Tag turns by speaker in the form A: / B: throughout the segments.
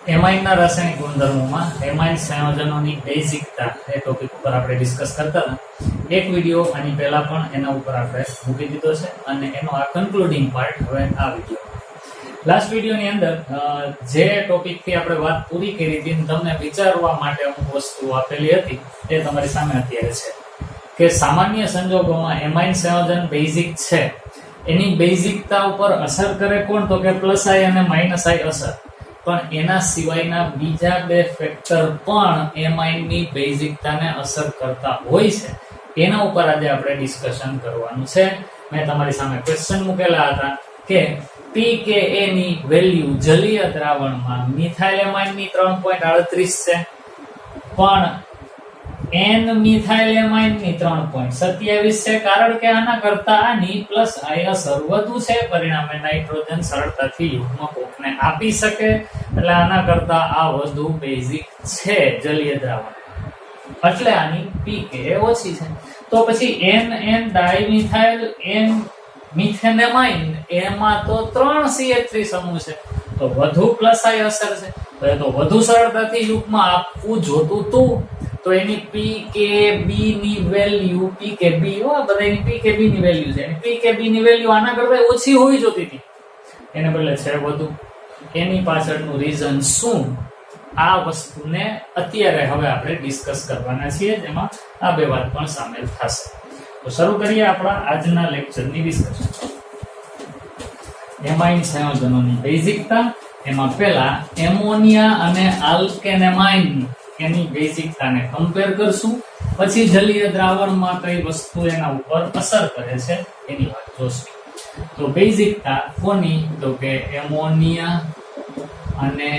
A: એમાઇનના રાસાયણિક ગુણધર્મોમાં એમાઇન સંયોજનોની બેઝિકતા એ ટોપિક ઉપર આપણે ડિસ્કસ કરતા હતા. એક વિડીયો આની પહેલા પણ એના ઉપર આપણે મૂકી દીધો છે અને એનો આ કન્ક્લુડિંગ પાર્ટ હવે આ વિડીયો. લાસ્ટ વિડીયોની અંદર જે ટોપિકથી આપણે વાત પૂરી કરી હતી તમને વિચારવા માટે અમુક વસ્તુ આપેલી હતી એ તમારી સામે અત્યારે છે કે સામાન્ય સંજોગોમાં એમાઇન સંયોજન બેઝિક છે એની બેઝિકતા ઉપર અસર કરે કોણ? તો કે પ્લસ આઈ અને માઇનસ આઈ અસર. પણ એના સિવાયના બીજા બે ફેક્ટર પણ એમાઇનની બેઝિકતાને અસર કરતા હોય છે. એના ઉપર આજે આપણે ડિસ્કશન કરવાનું છે. મેં તમારી સામે ક્વેશ્ચન મૂકેલા હતા કે pKa ની વેલ્યુ જલીય દ્રાવણમાં મિથાઇલ એમાઇનની 3.38 છે પણ n મિથાઇલ એમાઇનની 3.27 છે. કારણ કે આના કરતા આની પ્લસ આઈ અસર વધુ છે. પરિણામે નાઇટ્રોજન સરળતાથી યુગ્મ કોકને આપી શકે. એટલે આના કરતા આ વધુ બેઝિક છે જલીય દ્રાવણ, એટલે આની pKa ઓછી છે. તો પછી n ડાઇમિથાઇલ n મિથેનેમાઇન એમાં તો 3 CH3 સમૂહ છે તો વધુ પ્લસ આઈ અસર છે. તો એ તો વધુ સરળતાથી યુગ્મ આપવું જોતું તું. તો એની pKb ની વેલ્યુ pKb બધાની pKb ની વેલ્યુ છે. pKb ની વેલ્યુ આના કરતા ઓછી હોવી જોતી હતી, એને બદલે છે વધુ. એની પાછળનું રીઝન શું? આ વસ્તુને અત્યારે હવે આપણે ડિસ્કસ કરવાના છીએ, જેમાં આ બે વાત પણ સામેલ થશે. તો શરૂ કરીએ આપણા આજના લેક્ચરની ડિસ્કશન. એમાઇન સંયોજનોની બેઝિકતા. એમાં પહેલા એમોનિયા અને આલ્કેનેમાઇન એની બેઝિકતાને કમ્પેર કરશું. પછી જલીય દ્રાવણમાં કઈ વસ્તુ એના ઉપર અસર કરે છે એની વાત જોશું. તો બેઝિકતા કોની? તો કે એમોનિયા અને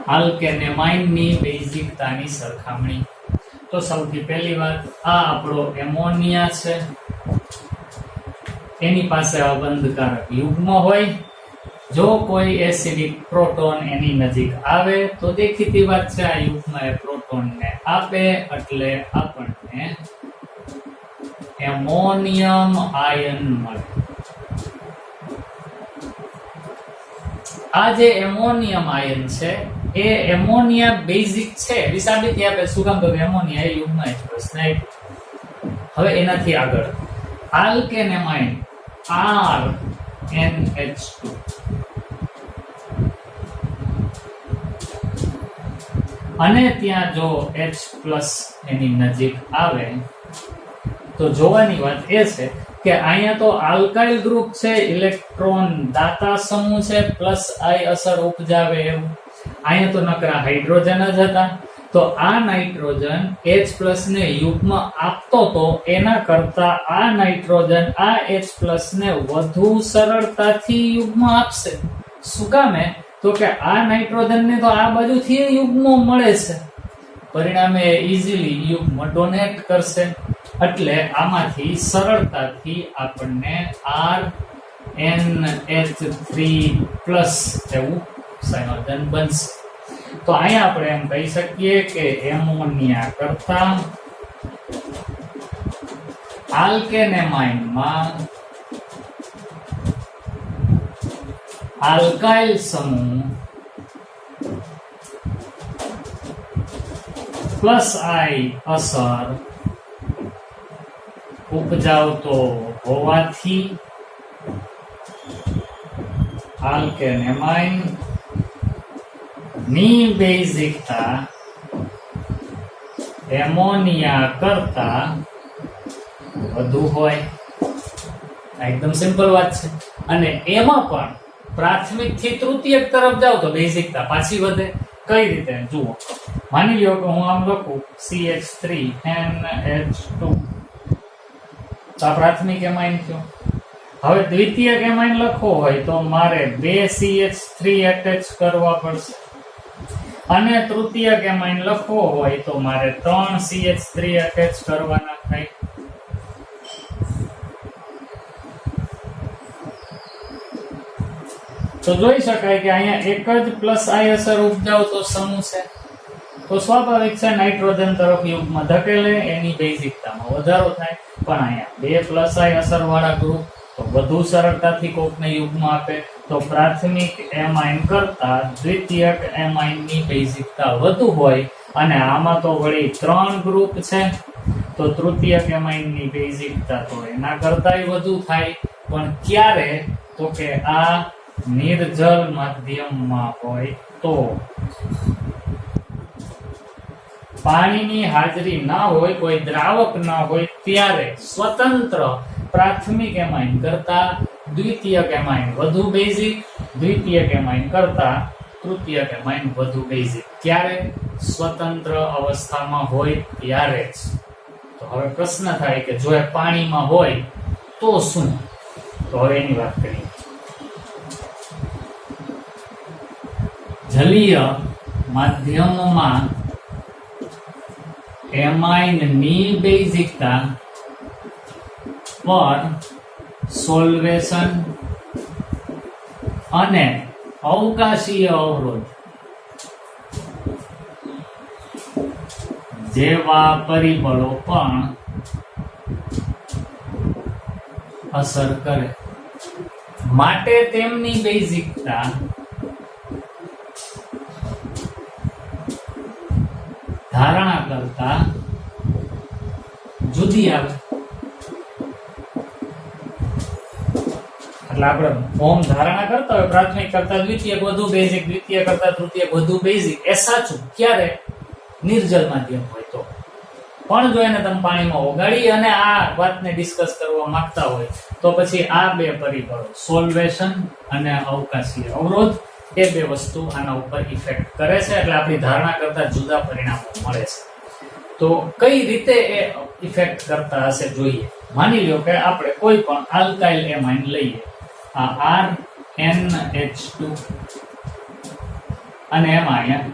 A: આલ્કેનેમાઇનની બેઝિકતાની સરખામણી. તો સૌથી પહેલી વાત, આ આપણો એમોનિયા છે, એની પાસે અબંધકારક યુગ્મ હોય. જો કોઈ એસિડિક પ્રોટોન એની નજીક આવે તો દેખીતી વાત છે આ યુગ્મ એ પ્રોટોનને આપે, એટલે આપણને એમોનિયમ આયન મળે. આ જે એમોનિયમ આયન છે એ એમોનિયા બેઝિક છે. વિસાબિતી આપે શું કામ? તો એમોનિયા એ યુગ્મ H+. હવે એનાથી આગળ આલ્કેનેમાઇન RnH2 અને ત્યાં જો H+ એની નજીક આવે તો જોવાની વાત એ છે કે અહીંયા તો આલ્કાઇલ ગ્રુપ છે, ઇલેક્ટ્રોન દાતા સમૂહ છે, પ્લસ આઈ અસર ઉપજાવે એવું. અહીંયા તો નકરા હાઇડ્રોજન જ હતા. તો આ નાઇટ્રોજન H+ ને યુગ્મ આપતો તો એના કરતા આ નાઇટ્રોજન આ H+ ને વધુ સરળતાથી યુગ્મ આપશે. શું કામે? તો કે આ નાઇટ્રોજન ને તો આ બાજુથી યુગ્મો મળે છે, પરિણામે ઇઝીલી યુગ્મ ડોનેટ કરશે. એટલે આમાંથી સરળતાથી આપણને RnH3+ એવું સંયોજન બનશે. તો અહીંયા આપણે એમ કહી શકીએ કે એમોનિયા કરતા આલ્કેનેમાઇનમાં આલ્કાઇલ સમૂહ પ્લસ આઈ અસર ઉપજાવતો હોવાથી આલ્કેનેમાઇન ની બેઝિકતા એમોનિયા કરતા વધુ હોય. એકદમ સિમ્પલ વાત છે. અને એમાં પણ પ્રાથમિક થી તૃતીયક તરફ જાવ તો બેઝિકતા પાછી વધે. કઈ રીતે? જુઓ, માની લ્યો કે હું આમ લખું CH3NH2 તો આ પ્રાથમિક એમાઇન થયો. હવે દ્વિતીયક એમાઇન લખવો હોય તો મારે 2 CH3 એટેચ કરવા પડશે, અને તૃતીયક એમાઇન લખવો હોય તો મારે 3 CH3 એટેચ કરવાના થાય. તો જોઈ શકાય કે અહીંયા એક જ પ્લસ આઈ અસર ઉપજાવતો સમૂહ છે. તો સ્વાભાવિક છે નાઇટ્રોજન તરફ યુગ્મ ધકેલે, એની બેઝિકતામાં વધારો થાય. પણ અહીંયા 2 પ્લસ આઈ અસર વાળા ગ્રુપ તો વધુ સરળતાથી કોકને યુગ્મ આપે. તો પ્રાથમિક એમાઇન કરતા દ્વિતીયક એમાઇનની બેઝિકતા વધુ હોય, અને આમાં તો વળી 3 ગ્રુપ છે, તો તૃતીયક એમાઇનની બેઝિકતા તો એના કરતાય વધુ થાય. પણ ક્યારે? તો કે આ નિર્જલ માધ્યમમાં હોય તો. પાણીની હાજરી ના હોય, કોઈ દ્રાવક ના હોય, ત્યારે સ્વતંત્ર પ્રાથમિક એમાઇન કરતા દ્વિતીયક એમાઇન વધુ બેઝિક, દ્વિતીયક એમાઇન કરતા તૃતીયક એમાઇન વધુ બેઝિક. ક્યારે? સ્વતંત્ર અવસ્થામાં હોય ત્યારે જ. તો હવે પ્રશ્ન થાય કે જો એ પાણીમાં હોય તો શું? તો હવે એની વાત કરીએ. જલીય માધ્યમમાં એમાઇનની બેઝિકતા પર સોલ્વેશન અને અવકાશીય અવરોધ જેવા પરિબળો પણ અસર કરે. માટે તેમની બેઝિકતા ધારણા કરતા જુદી આવે. એટલે આપણે ફોર્મ ધારણા કરતા હોય પ્રાથમિક કરતા દ્વિતીયક વધુ બેઝિક, દ્વિતીય કરતા તૃતીયક વધુ બેઝિક, એ સાચું ક્યારે? નિર્જલ માધ્યમ હોય તો. પણ જો એને તમે પાણીમાં ઓગાળી અને આ વાતને ડિસ્કસ કરવા માંગતા હોય તો પછી આ બે પરિબળો સોલ્વેશન અને અવકાશીય અવરોધ, એ બે વસ્તુ આના ઉપર ઇફેક્ટ કરે છે. એટલે આપણી ધારણા કરતા જુદા પરિણામો મળે છે. તો કઈ રીતે એ ઇફેક્ટ કરતા હશે જોઈએ. માની લો કે આપણે કોઈ પણ આલ્કાઇલ એમાઇન લઈએ, આ RnH2, અને એમાં અહીંયા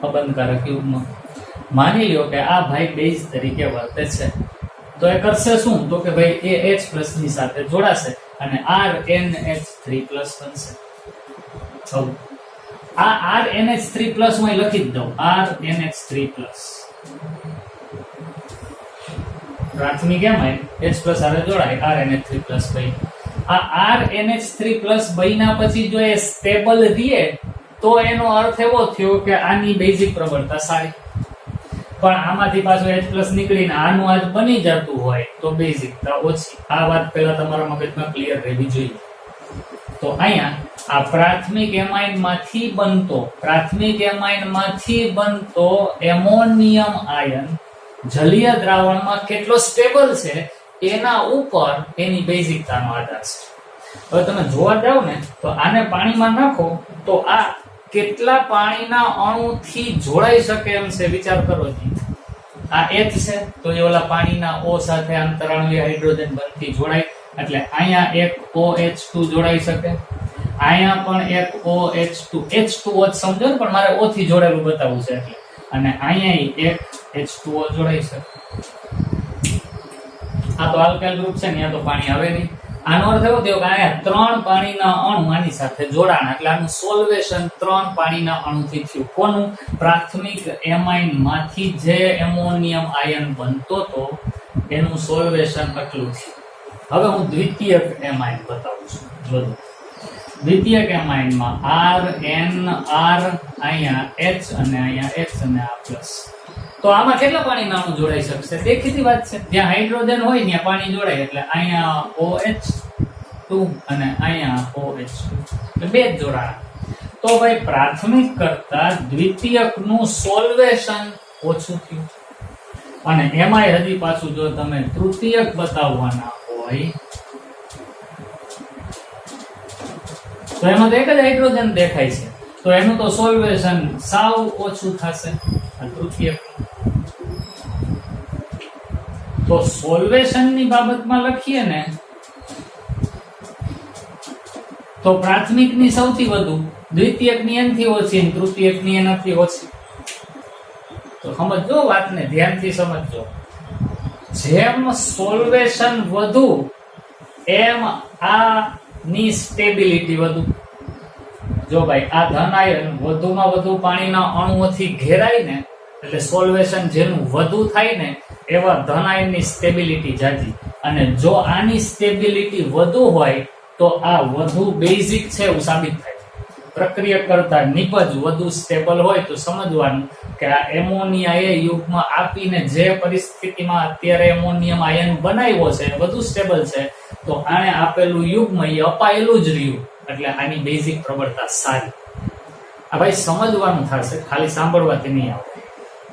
A: અબંધકારક યુગ્મ. માની લો કે આ ભાઈ બેઝ તરીકે વર્તે છે, તો એ કરશે શું? તો કે ભાઈ એ H+ ની સાથે જોડાશે અને RnH3+ બનશે. આ RnH3+ હું લખી જ દઉં, RnH3+. પ્રાથમિક એમાઇન H+ સાથે જોડાય, RnH3+ બની. આ RnH3+ બન્યા પછી જો એ સ્ટેબલ રહે તો એનો અર્થ એવો થયો કે આની બેઝિક પ્રબળતા સારી. પણ આમાંથી પાછું H+ નીકળીને આનું આજ બની જતું હોય તો બેઝિકતા ઓછી. આ વાત પહેલા તમારા મગજમાં ક્લિયર રહેવી જોઈએ. તો અહીંયા આ પ્રાથમિક એમાઇનમાંથી બનતો એમોનિયમ આયન જલીય દ્રાવણમાં કેટલો સ્ટેબલ છે એના ઉપર એની બેઝિકતાનો આધાર છે. હવે તમે જોવા જાવ ને તો આને પાણીમાં નાખો તો આ કેટલા પાણીના અણુથી જોડાઈ શકે એમ છે, વિચાર કરો જી. આ H છે તો એ ઓલા પાણીના O સાથે આંતરાણુય હાઇડ્રોજન બંધથી જોડાય, એટલે અહીંયા એક OH2 જોડાઈ શકે, અહીંયા પણ એક OH2, H2O સમજો ને, પણ મારે O થી જોડાયેલું બતાવવું છે એટલે, અને અહીંયા એક H2O જોડાઈ શકે. આ તો આલ્કાઇલ ગ્રુપ છે ને, અહીંયા તો પાણી આવે નહીં. આનો અર્થ એવો થયો કે અહીંયા 3 પાણીના અણુ આની સાથે જોડાણ, એટલે આનું સોલ્વેશન 3 પાણીના અણુથી થયું. કોનું? પ્રાથમિક એમાઇન માંથી જે એમોનિયમ આયન બનતો તો એનું સોલ્વેશન આટલું થયું. હવે હું દ્વિતીયક એમાઇન બતાવું છું. જો દ્વિતીયક એમાઇનમાં RnR, અહીંયા H અને અહીંયા H અને આ પ્લસ. તો આમાં કેટલા પાણીના અણુ જોડાઈ શકશે? દેખીતી વાત છે, જ્યાં હાઇડ્રોજન હોય ત્યાં પાણી જોડાય, એટલે અહીંયા OH2 અને અહીંયા OH2, એટલે બે જ જોડાણ. તો ભાઈ પ્રાથમિક કરતા દ્વિતીયકનું સોલ્વેશન ઓછું થયું, અને એમાંય હજી પાછું જો તમે તૃતીયક બતાવવાના હોય તો એમાં તો એક જ હાઇડ્રોજન દેખાય છે, તો એનું તો સોલ્વેશન સાવ ઓછું થશે. તૃતીયક તો સોલ્વેશનની બાબતમાં લખીએ ને તો પ્રાથમિકની સૌથી વધુ, દ્વિતીયકની એનાથી ઓછી, તૃતીયકની એનાથી ઓછી. તો સમજો વાતને, ધ્યાનથી સમજજો. જેમ સોલ્વેશન વધુ એમ આની સ્ટેબિલિટી વધુ. જો ભાઈ આ ધન આયન વધુમાં વધુ પાણીના અણુઓથી ઘેરાય ને, એટલે સોલ્વેશન જેનું વધુ થાય ને એવા ધન આયનની સ્ટેબિલિટી જાજી. અને જો આની સ્ટેબિલિટી વધુ હોય તો આ વધુ બેઝિક છે એવું સાબિત થાય. પ્રક્રિયા કરતા નિપજ વધુ સ્ટેબલ હોય તો સમજવાનું કે આ એમોનિયા એ યુગમાં આપીને જે પરિસ્થિતિમાં અત્યારે એમોનિયમ આયન બનાવ્યો છે વધુ સ્ટેબલ છે, તો આને આપેલું યુગમાં એ અપાયેલું જ રહ્યું, એટલે આની બેઝિક પ્રબળતા સારી. આ ભાઈ સમજવાનું થશે, ખાલી સાંભળવાથી નહીં આવે.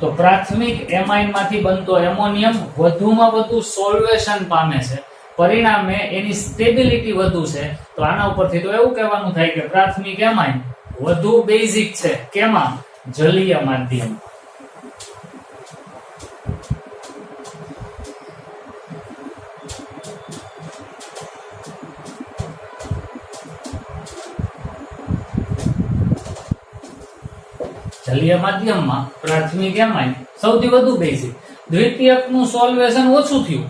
A: તો પ્રાથમિક એમાઇન માંથી બનતો એમોનિયમ વધુમાં વધુ સોલ્વેશન પામે છે, પરિણામે એની સ્ટેબિલિટી વધુ છે. તો આના ઉપરથી તો એવું કહેવાનું થાય કે પ્રાથમિક એમાઇન વધુ બેઝિક છે. કેમાં? જલીય માધ્યમ. જલીય માધ્યમમાં પ્રાથમિક એમાઇન સૌથી વધુ બેઝિક. દ્વિતીયકનું સોલ્વેશન ઓછું થયું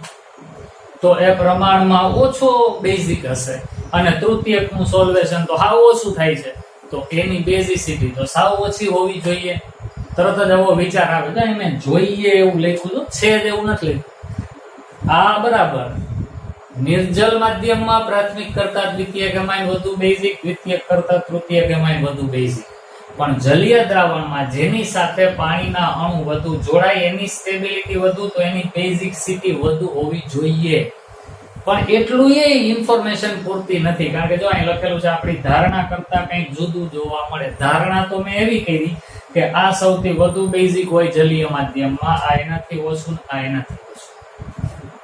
A: તો એ પ્રમાણમાં ઓછો બેઝિક હશે, અને તૃતીયકનું સોલ્વેશન તો હાવ ઓછું થાય છે તો એની બેઝિસિટી તો સાવ ઓછી હોવી જોઈએ. તરત જ એવો વિચાર આવે કે મેં જોઈએ એવું લખ્યું છે જ એવું નથી લખ્યું. આ બરાબર. નિર્જલ માધ્યમમાં પ્રાથમિક કરતા દ્વિતીયક એમાઇન વધુ બેઝિક, દ્વિતીયક કરતા તૃતીયક એમાઇન વધુ બેઝિક. પણ જલીય દ્રાવણમાં જેની સાથે પાણીના અણુ વધુ જોડાય એની સ્ટેબિલિટી વધુ, તો એની બેઝિકસિટી વધુ હોવી જોઈએ. પણ એટલું એ ઇન્ફોર્મેશન પૂરતી નથી, કારણ કે જો અહીં લખેલું છે આપણી ધારણા કરતા કંઈક જુદું જોવા મળે. ધારણા તો મેં એવી કરી કે આ સૌથી વધુ બેઝિક હોય જલીય માધ્યમમાં, આ એનાથી ઓછું, આ એનાથી ઓછું.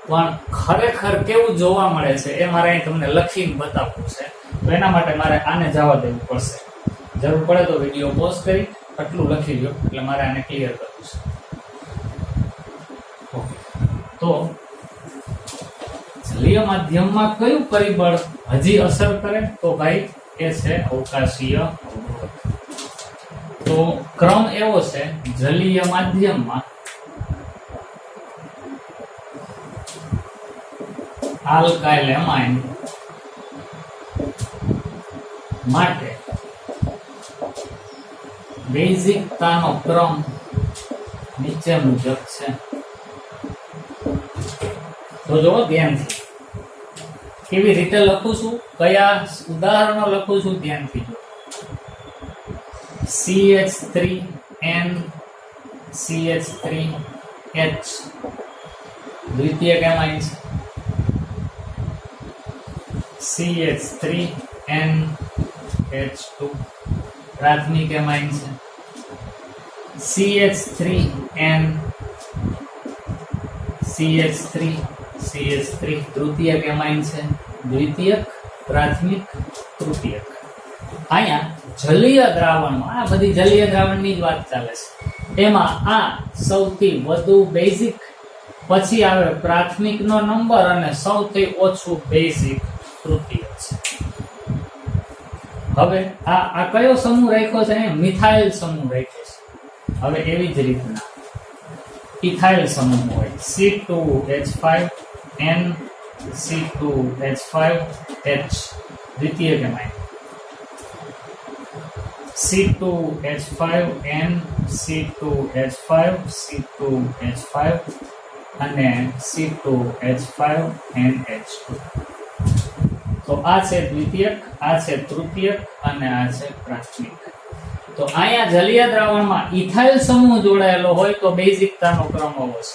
A: પણ ખરેખર કેવું જોવા મળે છે એ મારે અહીં તમને લખીને બતાવવું છે. તો એના માટે મારે આને જવા દેવું પડશે. જરૂર પડે તો વિડીયો પોઝ કરી આટલું લખી લો, એટલે મારે આને ક્લિયર કરવું છે. ઓકે, તો જલીય માધ્યમમાં કયું પરિબળ હજી અસર કરે? તો ભાઈ એ છે અવકાશીય અવરોધ. તો ક્રમ એવો છે, જલીય માધ્યમમાં આલ્કાઇલ એમાઇન માટે બેઝિકતાનો ક્રમ નીચે મુજબ છે. તો જો ધ્યાનથી કેવી રીતે લખું છું, કયા ઉદાહરણો લખું છું, ધ્યાનથી જો. CH3N CH3H દ્વિતીયક એમાઇન છે. CH3NH2 પ્રાથમિક એમાઇન છે. CH3N CH3 તૃતીયક એમાઇન છે. દ્વિતીયક, પ્રાથમિક, તૃતીયક. અહીંયા જલીય દ્રાવણમાં, આ બધી જલીય દ્રાવણની જ વાત ચાલે છે, એમાં આ સૌથી વધુ બેઝિક, પછી આવે પ્રાથમિકનો નંબર અને સૌથી ઓછું બેઝિક તૃતીયક છે. હવે આ કયો સમૂહ રાખ્યો છે? મિથાઇલ સમૂહ રાખ્યો છે. હવે એવી જ રીતના ઇથાઇલ સમૂહ હોય, C2H5N C2H5H દ્વિતીયક amine. C2H5N C2H5 C2H5 અને C2H5NH2. તો આ છે દ્વિતીયક, આ છે તૃતીયક અને આ છે પ્રાથમિક. તો અહીંયા જલીય દ્રાવણમાં ઇથાઇલ સમૂહ જોડાયેલો હોય તો બેઝિકતાનો ક્રમ આવો છે.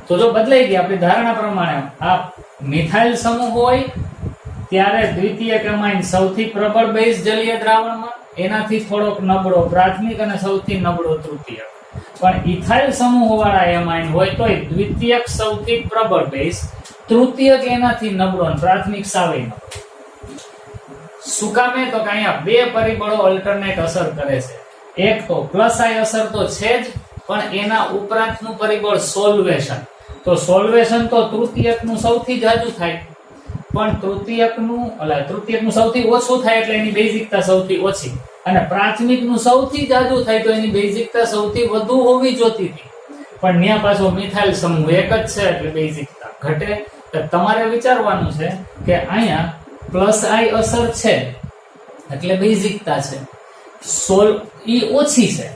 A: તો જો બદલાઈ ગઈ આપણી ધારણા પ્રમાણે, આ મિથાઇલ સમૂહ હોય ત્યારે દ્વિતીયક એમાઇન સૌથી પ્રબળ બેઝ જલીય દ્રાવણમાં, એનાથી થોડોક નબળો પ્રાથમિક અને સૌથી નબળો તૃતીયક. પણ ઇથાઇલ સમૂહ વાળા એમાઇન હોય તો દ્વિતીયક સૌથી પ્રબળ બેઝ, તૃતીયક એનાથી નબળો અને પ્રાથમિક સાવે નબળો. શું કામે? તો કે અહીંયા બે પરિબળો અલ્ટરનેટ અસર કરે છે. એક તો પ્લસ આઈ અસર તો છે જ, પણ એના ઉપરાંતનું પરિબળ સોલ્વેશન. તો સોલ્વેશન તો તૃતીયકનું સૌથી જાજુ થાય, પણ તૃતીયકનું સૌથી ઓછું થાય, એટલે એની બેઝિકતા સૌથી ઓછી. અને પ્રાથમિકનું સૌથી જાજુ થાય તો એની બેઝિકતા સૌથી વધુ હોવી જોતી હતી, પણ ત્યાં પાછો મિથાઇલ સમૂહ એક જ છે એટલે બેઝિકતા ઘટે. તો તમારે વિચારવાનું છે કે અહીંયા પ્લસ આઈ અસર છે એટલે બેઝિકતા છે, ઈ ઓછી છે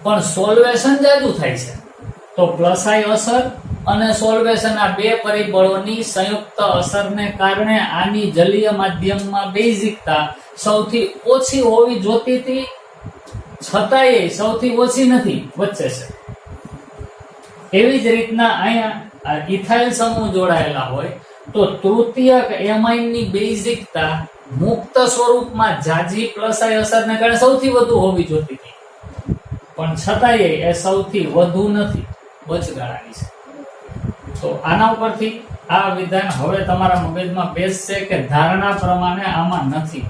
A: પણ સોલ્વેશન જાજુ થાય છે, તો પ્લસ આઈ અસર અને સોલ્વેશન આ બે પરિબળોની સંયુક્ત અસરને કારણે આની જલીય માધ્યમમાં બેઝિકતા સૌથી ઓછી હોવી જોતી હતી, છતાંય સૌથી ઓછી નથી, વચ્ચે છે. એવી જ રીતના અહીંયા ઇથાઇલ સમૂહ જોડાયેલા હોય તો તૃતીયક એમાઇનની બેઝિકતા મુક્ત સ્વરૂપમાં જાજી પ્લસ આઈ અસરને કારણે સૌથી વધુ હોવી જોતી હતી, પણ છતાંય એ સૌથી વધુ નથી, વચગાળાની છે. તો આના ઉપરથી આ વિધાન હવે તમારા મગજમાં બેસશે કે ધારણા પ્રમાણે આમાં નથી.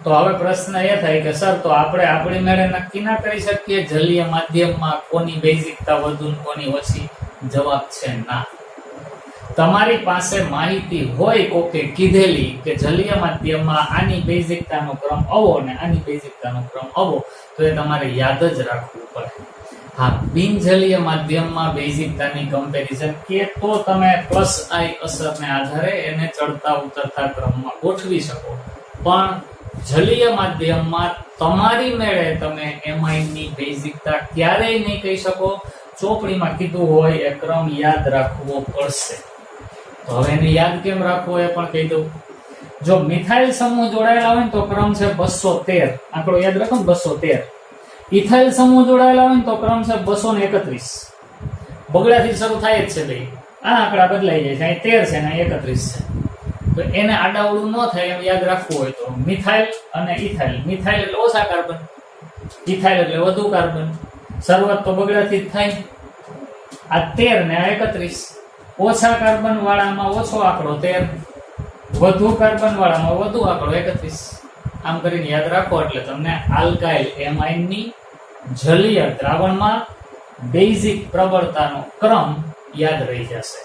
A: તો હવે પ્રશ્ન એ થાય કે સર, તો આપણે આપણી મેળે નક્કી ના કરી શકીએ જલીય માધ્યમમાં કોની બેઝિકતા વધુ ને કોની ઓછી? જવાબ છે ના. તમારી પાસે માહિતી હોય કોકે કીધેલી કે જલીય માધ્યમમાં આની બેઝિકતાનો ક્રમ આવો ને આની બેઝિકતાનો ક્રમ આવો, તો એ તમારે યાદ જ રાખવું પડે. હા, બિનજલીય માધ્યમમાં બેઝિકતાની કમ્પેરિઝન કે તો તમે પ્લસ આઈ અસરને આધારે એને ચડતા ઉતરતા ક્રમમાં ગોઠવી શકો, પણ જલીય માધ્યમમાં તમારી મેળે તમે એમાઇનની બેઝિકતા ક્યારેય નહીં કહી શકો. ચોપડીમાં કીધું હોય એ ક્રમ યાદ રાખવો પડશે. તો હવે એને યાદ કેમ રાખવો એ પણ કહી દઉં. જો મિથાઇલ સમૂહ જોડાયેલા હોય ને તો ક્રમ છે 213, આંકડો યાદ રાખો ને 213. ઇથાઇલ સમૂહ જોડાયેલા હોય ને તો ક્રમ છે 231. બગડાથી શરૂ થાય જ છે ભાઈ, આ આંકડા બદલાઈ જાય છે. અહીં 13 છે ને 31 છે, તો એને આડાવડું ન થાય એમ યાદ રાખવું હોય તો મિથાઇલ અને ઇથાઇલ. મિથાઇલ એટલે ઓછા કાર્બન, ઇથાઇલ એટલે વધુ કાર્બન. શરૂઆત તો બગડાથી જ થાય. આ 13 ને આ 31. ઓછા કાર્બન વાળામાં ઓછો આંકડો 13, વધુ કાર્બન વાળામાં વધુ આંકડો 31. આમ કરીને યાદ રાખો એટલે તમને આલ્કાઇલ એમાઇનની જલીય દ્રાવણમાં બેઝિક પ્રબળતાનો ક્રમ યાદ રહી જશે.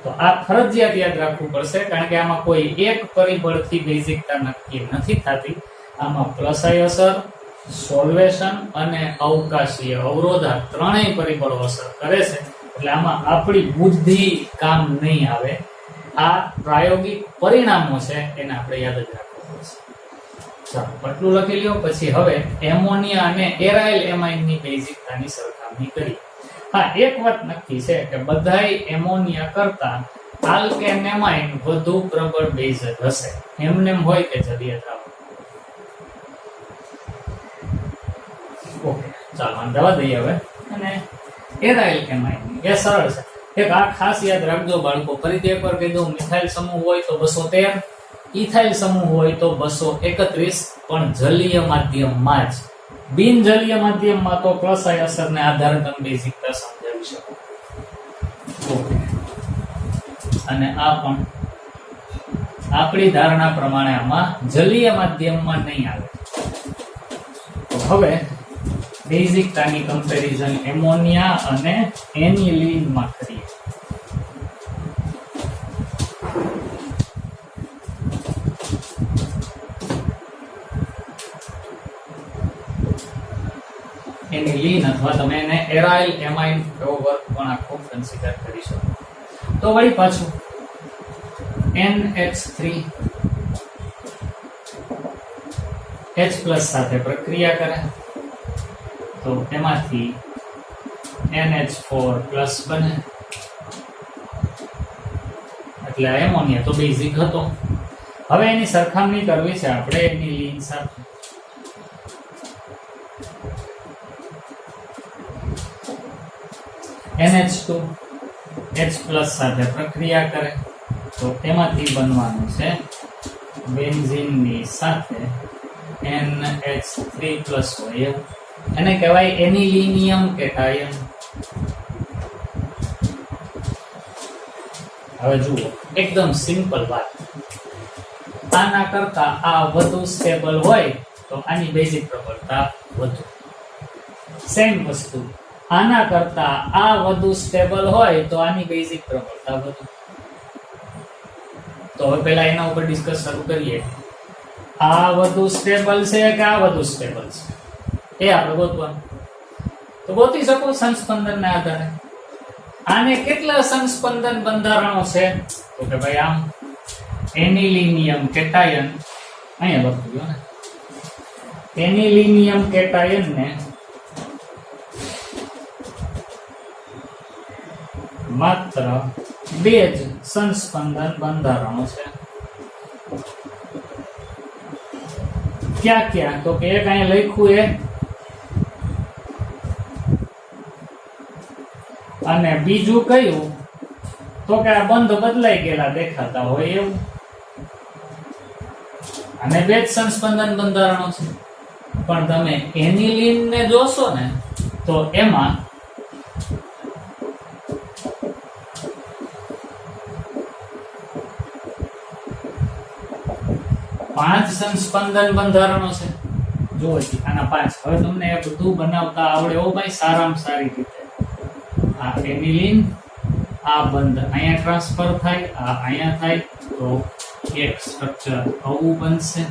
A: તો આ ફરજિયાત યાદ રાખવું પડશે, કારણ કે આમાં કોઈ એક પરિબળથી બેઝિકતા નક્કી નથી થતી. આમાં પ્લસ આઈ અસર, સોલ્વેશન અને અવકાશીય અવરોધ આ ત્રણેય પરિબળો અસર કરે છે. એટલે આમાં આપણી બુદ્ધિ કામ નહીં આવે. આ પ્રાયોગિક પરિણામો છે, એને આપણે યાદ જ રાખવું પડશે. ચાલો, આટલું લખી લ્યો. પછી હવે એમોનિયા અને એરાઇલ એમાઇનની બેઝિકતાની સરખામણી કરીએ. હા, એક વાત નક્કી છે કે બધાય એમોનિયા કરતા આલ્કેન એમાઇન વધુ પ્રબળ બેઝ હશે, એમનેમ હોય કે જલીય દ્રાવણ. ઓકે, ચાલો જવા દઈએ હવે. અને એરાઇલ એમાઇન એ સરળ છે. એક આ ખાસ યાદ રાખજો બાળકો, ફરીથી એકવાર કહી દઉં. મિથાઇલ સમૂહ હોય તો 213, ઇથાઇલ સમૂહ હોય તો 231, પણ જલીય માધ્યમમાં જ. બિનજલીય માધ્યમમાં તો પ્લસ આઈ અસરને આધારે તમે બેઝિકતા સમજાવી શકો. ઓકે, અને આ પણ આપણી ધારણા પ્રમાણે આમાં જલીય માધ્યમમાં નહીં આવે. તો હવે બેઝિકતાની કમ્પેરિઝન એમોનિયા અને એનિલીનમાં કરીએ. એનિલીન અથવા તમે એને એરાઇલ એમાઇન એવો વર્ક પણ આખો કન્સિડર કરી શકો. તો વળી પાછું NH3 H+ સાથે પ્રક્રિયા કરે તો એમાંથી NH4+ બને, એટલે આ એમોનિયા તો બેઝિક હતો. હવે એની સરખામણી કરવી છે આપણે એનિલીન સાથે. NH2 H+ સાથે પ્રક્રિયા કરે તો એમાંથી બનવાનું છે બેન્ઝીનની સાથે NH3+ હોય, એને કહેવાય એનિલિનિયમ કેટાયન. હવે જુઓ, એકદમ સિમ્પલ વાત. આના કરતા આ વધુ સ્ટેબલ હોય તો આની બેઝિક પ્રબળતા વધુ. સેમ વસ્તુ, આના કરતા આ વધુ સ્ટેબલ હોય તો આની બેઝિક પ્રબળતા વધુ. તો હવે પહેલા એના ઉપર ડિસ્કસ શરૂ કરીએ. આ વધુ સ્ટેબલ છે કે આ વધુ સ્ટેબલ છે એ આપણે ગોતવાનું. તો ગોતી શકો સંસ્પંદનને આધારે. આને કેટલા સંસ્પંદન બંધારણો છે? તો કે ભાઈ આમ એનિલિનિયમ કેટાયન અહીંયા લખી દો ને. એનિલિનિયમ કેટાયન ને માત્ર 2 જ સંસ્પંદન બંધારણો છે. ક્યાં ક્યાં? તો કે એક અહીંયા લખ્યું અને બીજું કયું? તો કે આ બંધ બદલાઈ ગયેલા દેખાતા હોય એવું. અને 2 જ સંસ્પંદન બંધારણો છે. પણ તમે એનિલિન ને જોશો ને તો એમાં પાંચ સંસ્પંદન બંધારણો છે. જુઓ આના 5. હવે તમને એ બધું બનાવતા આવડે હો ભાઈ, સારામાં સારી રીતે. આ એનિલિન, આ બંધ અહીંયા ટ્રાન્સફર થાય, આ અહીંયા થાય, તો એક સ્ટ્રક્ચર આવું બનશે.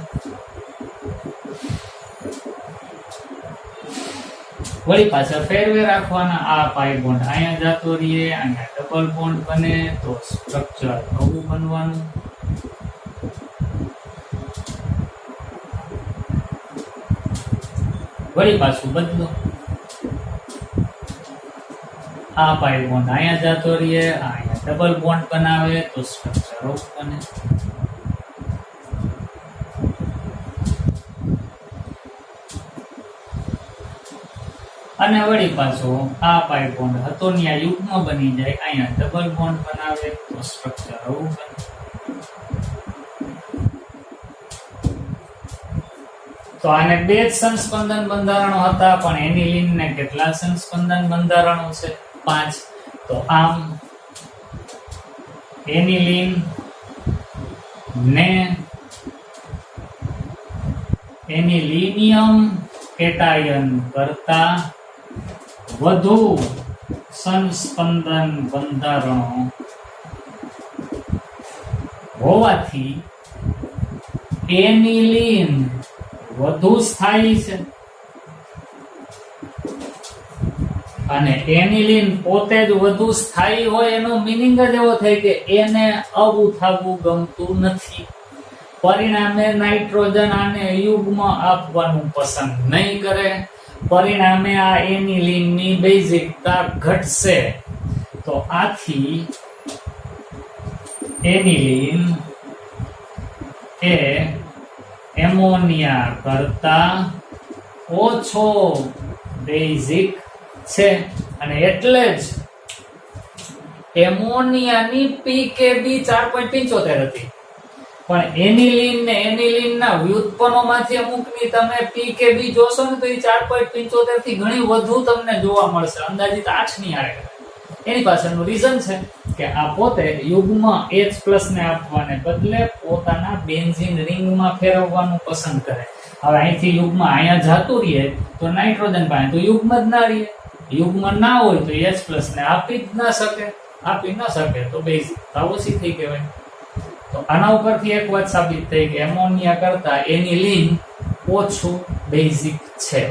A: વળી પાછા ફેરવે રાખવાના. આ પાઈ બોન્ડ અહીંયા જતો રહીએ, અહીંયા ડબલ બોન્ડ બને તો સ્ટ્રક્ચર આવું બનવાનું. વળી પાછું બદલો. આ પાઈ બોન્ડ અહીંયા જતો રહીએ, અહીંયા ડબલ બોન્ડ બનાવે તો સ્ટ્રક્ચર આવું બને. અને વળી પાછો આ પાઈ બોન્ડ હતો ત્યાં યુગ્મ બની જાય, અહીંયા ડબલ બોન્ડ બનાવે તો સ્ટ્રક્ચર આવું બને. તો આને 2 જ સંસ્પંદન બંધારણો હતા, પણ એનિલિન ને કેટલા સંસ્પંદન બંધારણો છે? 5. તો આમ એનિલિન ને એનિલિનિયમ કેટાયન કરતા વધુ સંસ્પંદન બંધારણો હોવાથી એનિલિન વધુ સ્થાયી છે. અને એનિલિન પોતે જ વધુ સ્થાયી હોય એનો મીનિંગ જ એવો થાય કે એને આવું થવું ગમતું નથી. પરિણામે નાઇટ્રોજન આને યુગ્મ આપવાનું પસંદ નહીં કરે. પરિણામે આ એનિલિનની બેઝિકતા ઘટશે. તો આથી એનિલિન એ એમોનિયા કરતા ઓછો બેઝિક છે. અને એટલે જ એમોનિયાની પીકેબી 4.75 હતી. પણ એનિલિન ને એનિલિનના વ્યુત્પન્નોમાંથી અમુકની તમે પીકેબી જોશો ને તો એ 4.75 થી ઘણી વધુ તમને જોવા મળશે. અંદાજિત 8 ની આવે. એની પાછળનું રીઝન છે કે આ પોતે યુગ્મ H+ ને આપવાને બદલે પોતાના બેન્ઝીન રિંગમાં ફેરવવાનું પસંદ કરે. હવે અહીંથી યુગ્મ અહીંયા જાતું રહે તો નાઇટ્રોજન પાસે તો યુગ્મ જ ના રહે. યુગ્મ ના હોય તો H+ ને આપી જ ના શકે. આપી ન શકે તો બેઝિકતા ઓછી થઈ કહેવાય. તો આના ઉપરથી એક વાત સાબિત થઈ કે એમોનિયા કરતા એનિલિન ઓછું બેઝિક છે.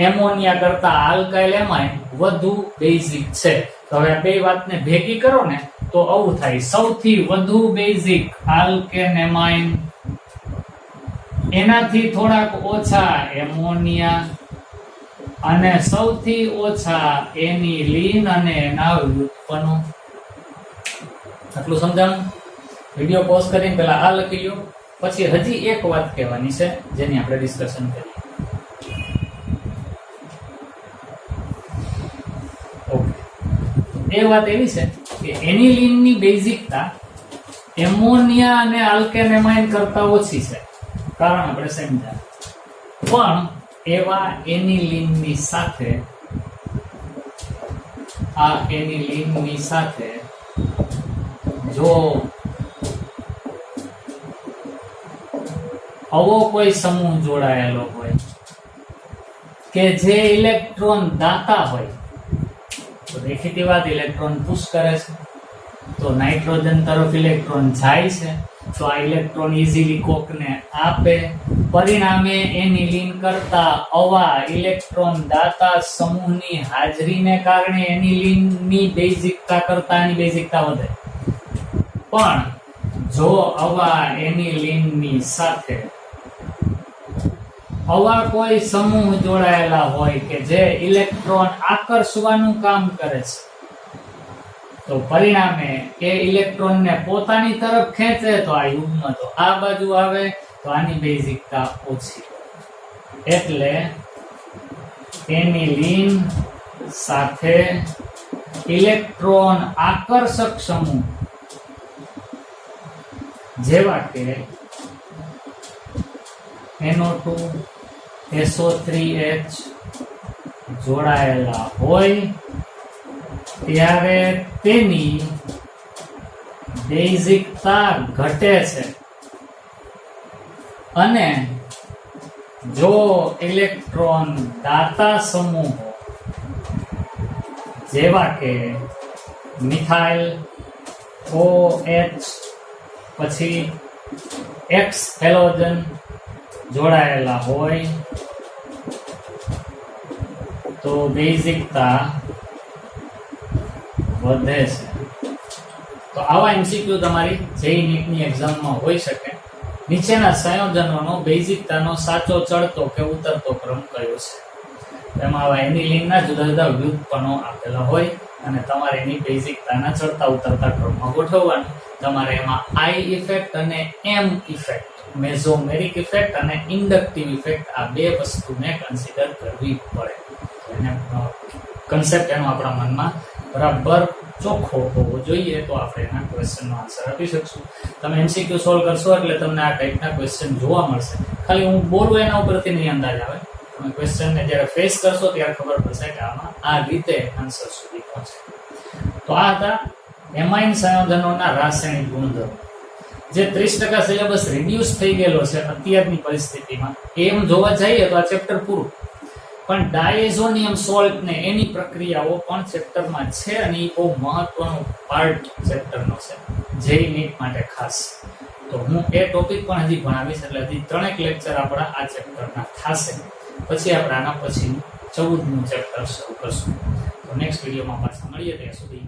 A: એમોનિયા કરતા આલ્કાઇલ એમાઇન વધુ બેઝિક છે. તો હવે આ બે વાતને ભેગી કરો ને તો આવું થાય. સૌથી વધુ બેઝિક આલ્કેન એમાઇન, એનાથી થોડાક ઓછા એમોનિયા, અને સૌથી ઓછા એનિલિન અને એના વ્યુત્પન્નો. આટલું સમજાણું? વિડિયો પોઝ કરીને પહેલા આ લખી લો, પછી હજી એક વાત કહેવાની છે જેની આપણે ડિસ્કશન કરીએ. ઓકે, એ વાત એવી છે કે એનિલિનની બેઝિકતા એમોનિયા અને આલ્કેન એમાઇન કરતા ઓછી છે. કારણ આપણે સમજાય. પણ એવા એનિલિનની સાથે આ એનિલિનની સાથે જો આવો કોઈ સમૂહ જોડાયેલો હોય કે જે ઇલેક્ટ્રોન દાતા હોય, તો દેખીતી વાત ઇલેક્ટ્રોન પુશ કરે છે, તો નાઇટ્રોજન તરફ ઇલેક્ટ્રોન જાય છે, તો આ ઇલેક્ટ્રોન ઇઝીલી કોકને આપે. પરિણામે એનિલિન કરતા આવા ઇલેક્ટ્રોન દાતા સમૂહની હાજરીને કારણે એનિલિનની બેઝિકતા કરતા એની બેઝિકતા વધે. પણ જો આવા એનિલિનની સાથે આવા કોઈ સમૂહ જોડાયેલા હોય કે જે ઇલેક્ટ્રોન આકર્ષવાનું કામ કરે છે, તો પરિણામે એ ઇલેક્ટ્રોનને પોતાની તરફ ખેંચે તો આ યુગ્મ તો આ બાજુ આવે તો આની બેઝિકતા ઓછી, એટલે એનિલીન સાથે ઇલેક્ટ્રોન આકર્ષક સમૂહ જેવા કે NO2 SO3H જોડાયેલા હોય ત્યારે તેની બેઝિકતા ઘટે છે, અને જો ઇલેક્ટ્રોન દાતા સમૂહો જેવા કે મિથાઇલ OH પછી X હેલોજન જોડાયેલા હોય તો બેઝિકતા વધે છે. તો આવા એમસીક્યુ તમારી જેઈ નીટની એક્ઝામમાં હોઈ શકે. નીચેના સંયોજનોનો બેઝિકતાનો સાચો ચડતો કે ઉતરતો ક્રમ કયો છે? એમાં આવા એનિલીનના જુદા જુદા વ્યુત્પન્નો આપેલા હોય અને તમારે એની બેઝિકતાના ચડતા ઉતરતા ક્રમમાં ગોઠવવાનું. તમારે એમાં આઈ ઇફેક્ટ અને એમ ઇફેક્ટ, મેઝોમેરિક ઇફેક્ટ અને ઇન્ડક્ટિવ ઇફેક્ટ, આ બે વસ્તુને કન્સિડર કરવી પડે. એને કન્સેપ્ટ એનો આપણા મનમાં બરાબર ચોખ્ખો હોવો જોઈએ, તો આપણે એના ક્વેશ્ચનનો આન્સર આપી શકશું. તમે એમસીક્યુ સોલ્વ કરશો એટલે તમને આ ટાઈપના ક્વેશ્ચન જોવા મળશે. ખાલી હું બોલું એના ઉપરથી નહીં અંદાજ આવે. તમે ક્વેશ્ચનને જ્યારે ફેસ કરશો ત્યારે ખબર પડશે કે આમાં આ રીતે આન્સર સુધી પહોંચે. તો આ હતા એમાઇન સંયોજનોના રાસાયણિક ગુણધર્મો. જે 30% સિલેબસ રિડ્યુસ થઈ ગયેલો છે અત્યારની પરિસ્થિતિમાં, એમ જોવા જઈએ તો આ ચેપ્ટર પૂરું. પણ ડાયઝોનિયમ સોલ્ટ ને એની પ્રક્રિયાઓ પણ ચેપ્ટરમાં છે, અને એ બહુ મહત્વનો પાર્ટ ચેપ્ટરનો છે જેઈ નીટ માટે ખાસ. તો હું એ ટોપિક પણ હજી ભણાવીશ, એટલે હજી 3 લેક્ચર આપણા આ ચેપ્ટરના થશે. પછી આપણે આના પછી 14મું ચેપ્ટર શરૂ કરશું. તો નેક્સ્ટ વિડીયોમાં પાછા મળીએ. ત્યાં સુધી